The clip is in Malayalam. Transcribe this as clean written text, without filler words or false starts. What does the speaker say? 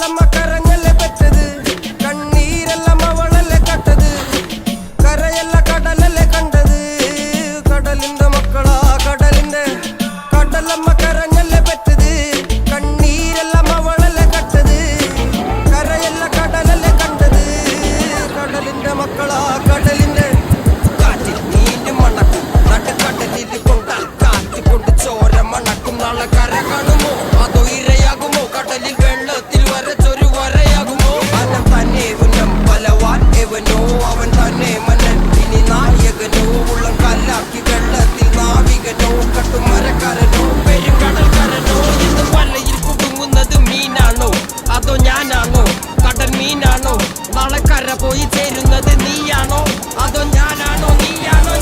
കടലമ്മ കരഞ്ഞല്ലേ പെറ്റത്, കണ്ണീരെല്ലാം അവളല്ലേ കട്ടത്, കരയല്ല കടലല്ലേ കണ്ടത്, കടലിന്റെ മക്കളാ കടലിന്റെ. കടലമ്മ കരഞ്ഞല്ലേ പെറ്റത്, കണ്ണീരെല്ലാം അവളല്ലേ കട്ടത്, കരയല്ല കടലല്ലേ കണ്ടത്, കടലിന്റെ മക്കളാ കടലിന്റെ. കാറ്റിൽ നീന്തി മണക്കും നടുക്കടലിൽ കൊണ്ടാൽ കാറ്റ് കൊണ്ട് ചോര മണക്കും. നാളെ കര കാണുമോ അതോ ഇരയാകുമോ, കടലിൽ വെള്ളത്തിൽ വരച്ചൊരു വരയാകുമോ. അനം തന്നെ ഉന്നം ബലവാൻ എവനോ, അവൻ തന്നെ മന്നൻ ഇനി നായകനോ. ഉള്ളം കല്ലാക്കി വെള്ളത്തിൽ നാവികനോ, കട്ടുമരക്കാരനോ പെരുങ്കടൽക്കാരനോ. ഇന്ന് വലയിൽ കുടുങ്ങുന്നത് മീനാണോ അതോ ഞാനാണോ, കടൽ മീനാണോ. നാളെ കര പോയി ചേരുന്നത് നീയാണോ അതോ ഞാനാണോ, നീയാണോ